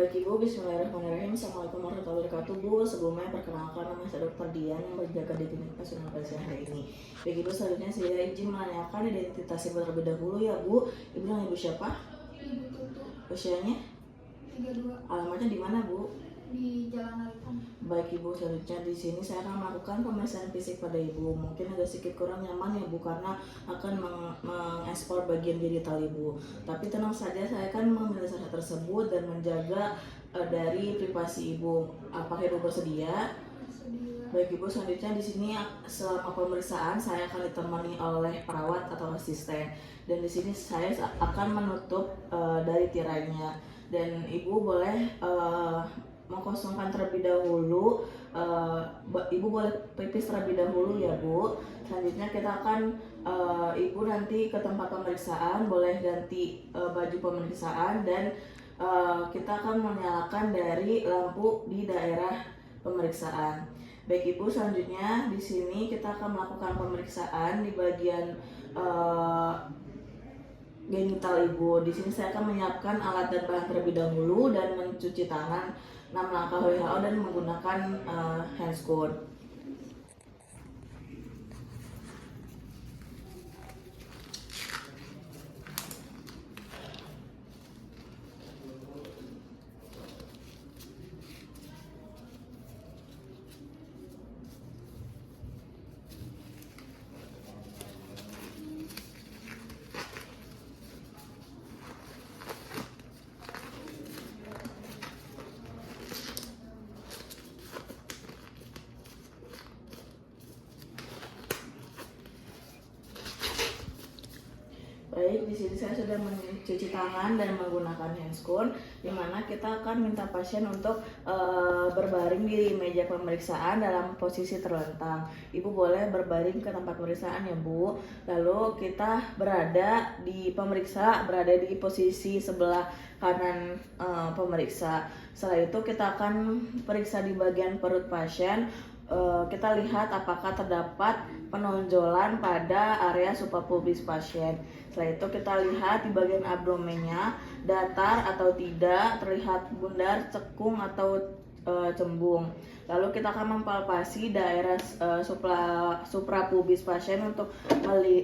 Baik Ibu, Bismillahirrahmanirrahim. Assalamualaikum warahmatullahi wabarakatuh. Bu, sebelumnya perkenalkan nama saya Dr. Dian yang berjaga di klinik pasien pasien hari ini. Baik Ibu, selanjutnya saya izin menanyakan identitas Ibu terlebih dahulu ya Bu. Ibu nama Ibu siapa? Ibu Tutu. Usianya? 32. Alamatnya di mana Bu? Di Jalan Haritan. Baik Ibu, selanjutnya di sini saya akan melakukan pemeriksaan fisik pada Ibu. Mungkin agak sedikit kurang nyaman ya Bu, karena akan mengekspor bagian genital Ibu. Tapi tenang saja, saya akan memeriksa tersebut dan menjaga dari privasi Ibu. Apakah Ibu bersedia? Bersedia. Baik Ibu, selanjutnya di sini selama pemeriksaan saya akan ditemani oleh perawat atau asisten. Dan di sini saya akan menutup dari tirainya. Dan Ibu boleh mengkosongkan terlebih dahulu. Ibu boleh pipis terlebih dahulu ya Bu. Selanjutnya kita akan Ibu nanti ke tempat pemeriksaan, boleh ganti baju pemeriksaan dan kita akan menyalakan dari lampu di daerah pemeriksaan. Baik Ibu, selanjutnya di sini kita akan melakukan pemeriksaan di bagian genital Ibu. Di sini saya akan menyiapkan alat dan bahan terlebih dahulu dan mencuci tangan 6 langkah WHO dan menggunakan handscoon. Baik, di sini saya sudah mencuci tangan dan menggunakan handscoon, di mana kita akan minta pasien untuk berbaring di meja pemeriksaan dalam posisi terlentang. Ibu boleh berbaring ke tempat pemeriksaan ya Bu. Lalu kita berada di posisi sebelah kanan pemeriksa. Setelah itu kita akan periksa di bagian perut pasien. Kita lihat apakah terdapat penonjolan pada area suprapubis pasien. Setelah itu kita lihat di bagian abdomennya datar atau tidak, terlihat bundar, cekung atau cembung. Lalu kita akan mempalpasi daerah suprapubis pasien untuk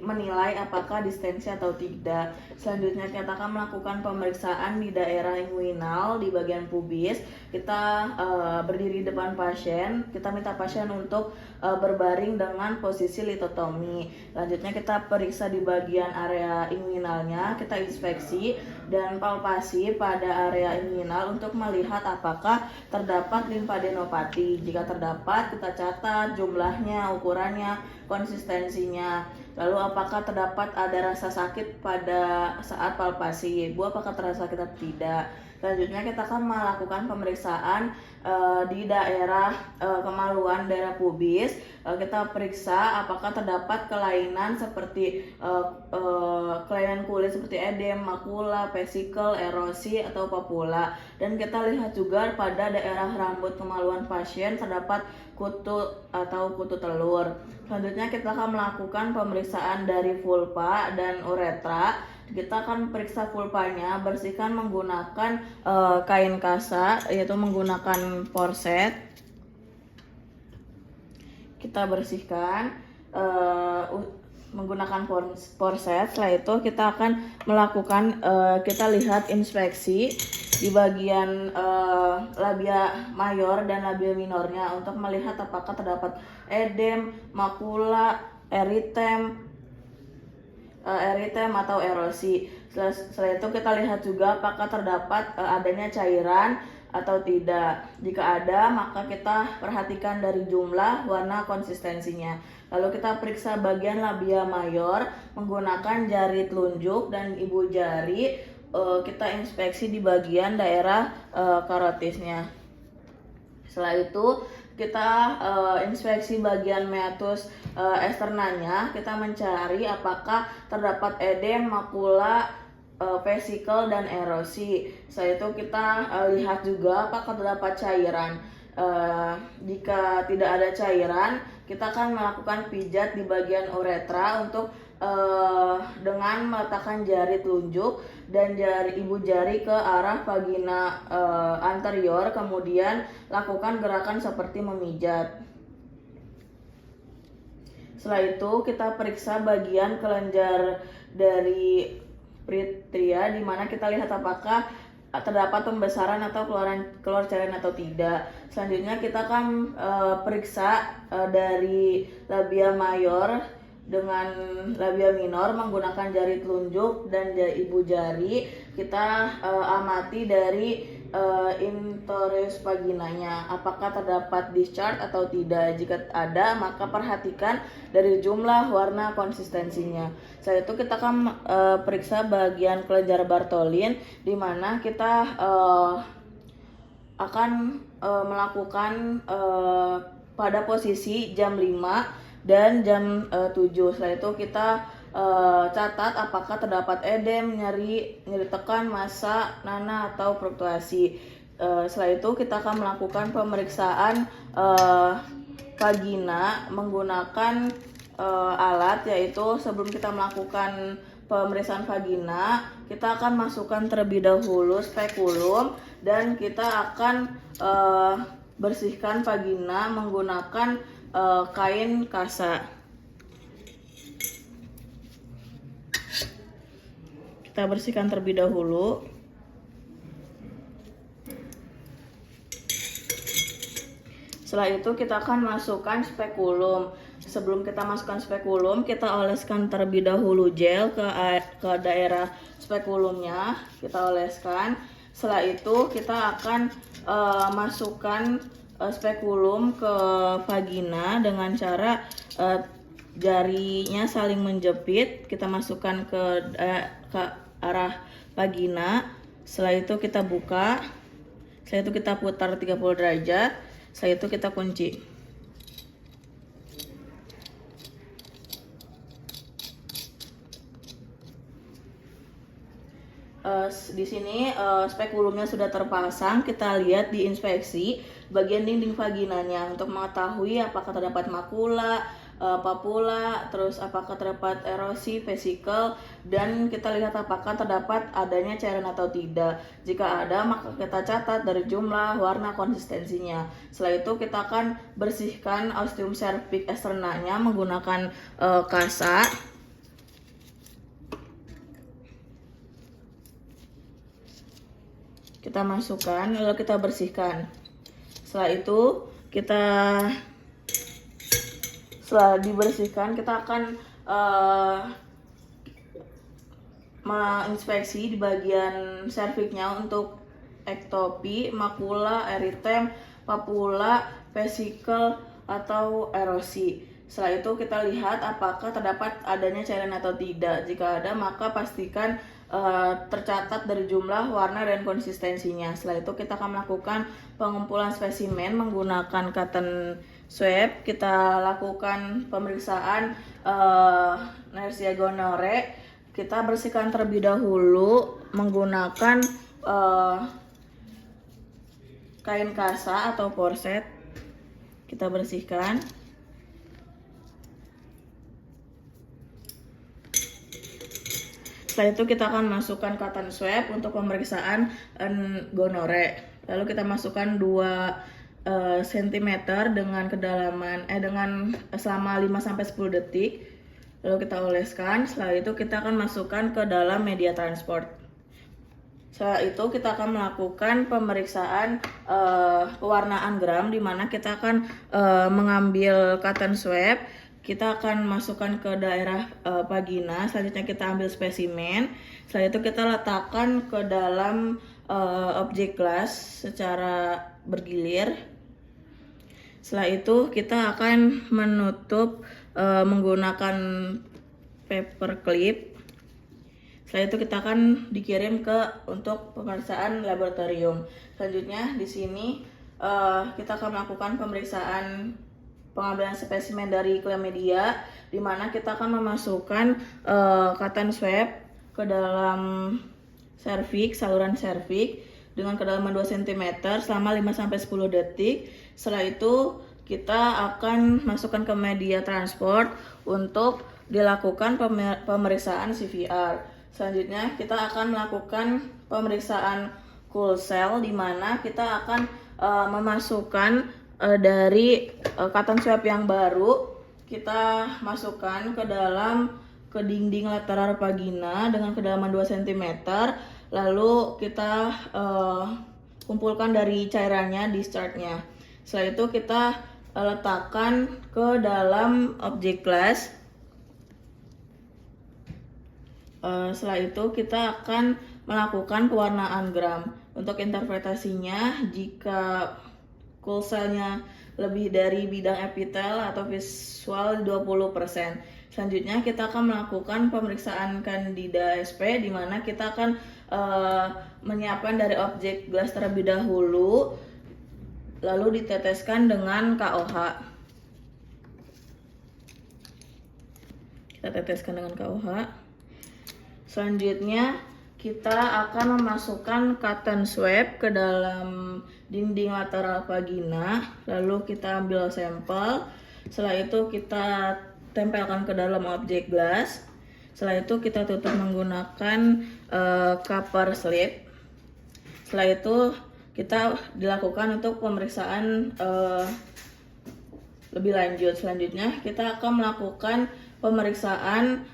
menilai apakah distensi atau tidak. Selanjutnya kita akan melakukan pemeriksaan di daerah inguinal di bagian pubis. Kita berdiri depan pasien, kita minta pasien untuk berbaring dengan posisi litotomi. Selanjutnya kita periksa di bagian area inguinalnya, kita inspeksi dan palpasi pada area inguinal untuk melihat apakah terdapat limfadenopati. Jika terdapat, kita catat jumlahnya, ukurannya, konsistensinya. Lalu apakah terdapat ada rasa sakit pada saat palpasi? Bu, apakah terasa sakit atau tidak? Selanjutnya kita akan melakukan pemeriksaan di daerah kemaluan, daerah pubis. Kita periksa apakah terdapat kelainan seperti kelainan kulit seperti edem, makula, vesikel, erosi atau papula. Dan kita lihat juga pada daerah rambut kemaluan pasien terdapat kutu atau kutu telur. Selanjutnya kita akan melakukan pemeriksaan dari vulva dan uretra. Kita akan periksa vulvanya, bersihkan menggunakan kain kasa, yaitu menggunakan forset. Kita bersihkan menggunakan forset. Setelah itu kita akan melakukan kita lihat inspeksi di bagian labia mayor dan labia minornya untuk melihat apakah terdapat edem, makula, eritem atau erosi. Setelah itu kita lihat juga apakah terdapat adanya cairan atau tidak. Jika ada, maka kita perhatikan dari jumlah, warna, konsistensinya. Lalu kita periksa bagian labia mayor menggunakan jari telunjuk dan ibu jari. Kita inspeksi di bagian daerah karotisnya. Setelah itu kita inspeksi bagian meatus externanya. Kita mencari apakah terdapat edem, makula, vesikel dan erosi. Setelah itu kita lihat juga apakah terdapat cairan. Jika tidak ada cairan, kita akan melakukan pijat di bagian uretra untuk dengan meletakkan jari telunjuk dan ibu jari ke arah vagina anterior, kemudian lakukan gerakan seperti memijat. Setelah itu kita periksa bagian kelenjar dari pria, di mana kita lihat apakah terdapat pembesaran atau keluar cairan atau tidak. Selanjutnya kita akan periksa dari labia mayor dengan labia minor menggunakan jari telunjuk dan ibu jari. Kita amati dari interius vaginanya apakah terdapat discharge atau tidak. Jika ada, maka perhatikan dari jumlah, warna, konsistensinya. Setelah itu kita akan periksa bagian kelenjar Bartholin, di mana kita akan melakukan pada posisi jam 5 dan jam 7. Setelah itu kita catat apakah terdapat edem, nyeri tekan, massa, nana, atau fluktuasi. Setelah itu kita akan melakukan pemeriksaan vagina menggunakan alat, yaitu sebelum kita melakukan pemeriksaan vagina, kita akan masukkan terlebih dahulu spekulum dan kita akan bersihkan vagina menggunakan kain kasa. Kita bersihkan terlebih dahulu. Setelah itu kita akan masukkan spekulum. Sebelum kita masukkan spekulum, kita oleskan terlebih dahulu gel ke daerah spekulumnya. Kita oleskan. Setelah itu kita akan masukkan spekulum ke vagina dengan cara jarinya saling menjepit. Kita masukkan ke arah vagina. Setelah itu kita buka. Setelah itu kita putar 30 derajat. Setelah itu kita kunci. Di sini spekulumnya sudah terpasang. Kita lihat di inspeksi bagian dinding vaginanya untuk mengetahui apakah terdapat makula, papula, terus apakah terdapat erosi vesikel, dan kita lihat apakah terdapat adanya cairan atau tidak. Jika ada, maka kita catat dari jumlah, warna, konsistensinya. Setelah itu kita akan bersihkan ostium cervix externanya menggunakan kasa. Kita masukkan lalu kita bersihkan. Setelah itu setelah dibersihkan kita akan menginspeksi di bagian serviksnya untuk ektopi, makula, eritem, papula, vesikel, atau erosi. Setelah itu kita lihat apakah terdapat adanya cairan atau tidak. Jika ada, maka pastikan tercatat dari jumlah, warna, dan konsistensinya. Setelah itu kita akan melakukan pengumpulan spesimen menggunakan cotton swab. Kita lakukan pemeriksaan Yersinia gonorrhoeae. Kita bersihkan terlebih dahulu menggunakan kain kasa atau korset. Kita bersihkan. Setelah itu kita akan masukkan cotton swab untuk pemeriksaan gonorrhoeae. Lalu kita masukkan 2 cm dengan kedalaman selama 5-10 detik. Lalu kita oleskan. Setelah itu kita akan masukkan ke dalam media transport. Setelah itu kita akan melakukan pemeriksaan pewarnaan gram, di mana kita akan mengambil cotton swab. Kita akan masukkan ke daerah vagina. Selanjutnya kita ambil spesimen. Setelah itu kita letakkan ke dalam objek glass secara bergilir. Setelah itu kita akan menutup menggunakan paper clip. Setelah itu kita akan dikirim untuk pemeriksaan laboratorium. Selanjutnya di sini kita akan melakukan pemeriksaan pengambilan spesimen dari chlamydia, di mana kita akan memasukkan cotton swab ke dalam saluran serviks dengan kedalaman 2 cm selama 5-10 detik. Setelah itu kita akan masukkan ke media transport untuk dilakukan pemeriksaan CVR. Selanjutnya kita akan melakukan pemeriksaan cool cell, di mana kita akan memasukkan dari cotton swab yang baru, kita masukkan ke dinding lateral vagina dengan kedalaman 2 cm, lalu kita kumpulkan dari cairannya, discharge-nya. Setelah itu kita letakkan ke dalam objek glass. Setelah itu kita akan melakukan pewarnaan gram. Untuk interpretasinya, jika cool cell-nya lebih dari bidang epitel atau visual 20%. Selanjutnya kita akan melakukan pemeriksaan Candida sp, di mana kita akan menyiapkan dari objek glass terlebih dahulu, lalu diteteskan dengan KOH. Kita teteskan dengan KOH. Selanjutnya kita akan memasukkan cotton swab ke dalam dinding lateral vagina, lalu kita ambil sampel. Setelah itu kita tempelkan ke dalam objek glass. Setelah itu kita tutup menggunakan cover slip. Setelah itu kita dilakukan untuk pemeriksaan lebih lanjut. Selanjutnya kita akan melakukan pemeriksaan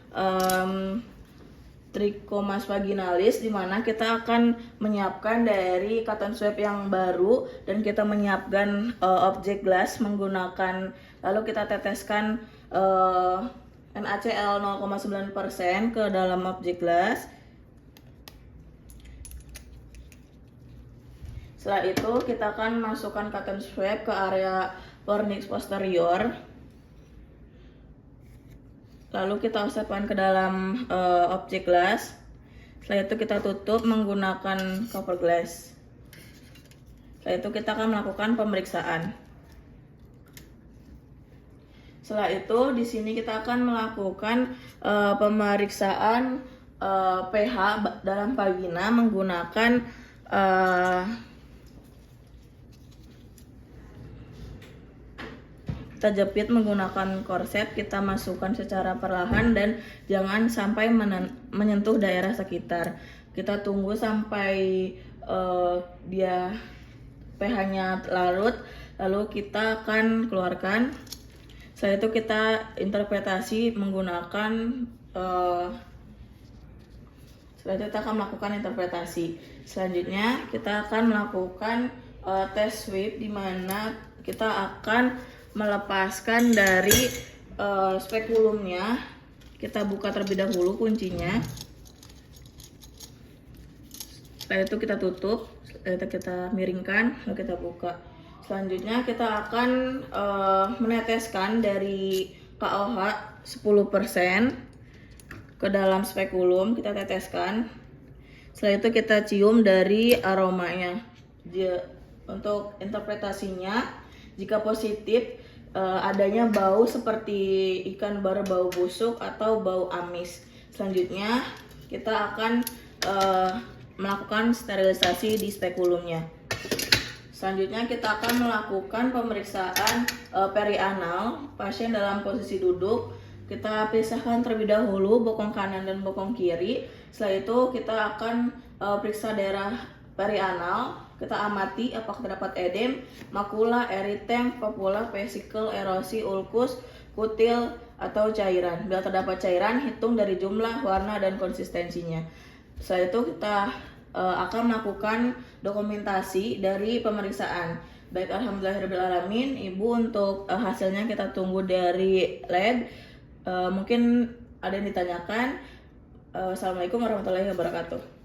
trichomas vaginalis, di mana kita akan menyiapkan dari cotton swab yang baru dan kita menyiapkan objek glass menggunakan, lalu kita teteskan NaCl 0,9% ke dalam objek glass. Setelah itu kita akan masukkan cotton swab ke area fornix posterior, lalu kita usapkan ke dalam objek glass. Setelah itu kita tutup menggunakan cover glass. Setelah itu kita akan melakukan pemeriksaan. Setelah itu di sini kita akan melakukan pemeriksaan pH dalam vagina menggunakan kita jepit menggunakan korset. Kita masukkan secara perlahan dan jangan sampai menyentuh daerah sekitar. Kita tunggu sampai dia pH-nya larut, lalu kita akan keluarkan. Setelah itu kita interpretasi menggunakan setelah itu kita akan melakukan interpretasi. Selanjutnya kita akan melakukan tes sweep, di mana kita akan melepaskan dari spekulumnya. Kita buka terlebih dahulu kuncinya. Setelah itu kita tutup, kita miringkan, lalu kita buka. Selanjutnya kita akan meneteskan dari KOH 10% ke dalam spekulum. Kita teteskan. Setelah itu kita cium dari aromanya. Untuk interpretasinya, jika positif, adanya bau seperti ikan berbau busuk atau bau amis. Selanjutnya kita akan melakukan sterilisasi di spekulumnya. Selanjutnya kita akan melakukan pemeriksaan perianal pasien dalam posisi duduk. Kita pisahkan terlebih dahulu bokong kanan dan bokong kiri. Setelah itu kita akan periksa daerah perianal. Kita amati apakah terdapat edem, makula, eritem, papula, vesikel, erosi, ulkus, kutil, atau cairan. Bila terdapat cairan, hitung dari jumlah, warna, dan konsistensinya. Setelah itu kita akan melakukan dokumentasi dari pemeriksaan. Baik, alhamdulillahirrahmanirrahim. Ibu, untuk hasilnya kita tunggu dari lab. Mungkin ada yang ditanyakan. Assalamualaikum warahmatullahi wabarakatuh.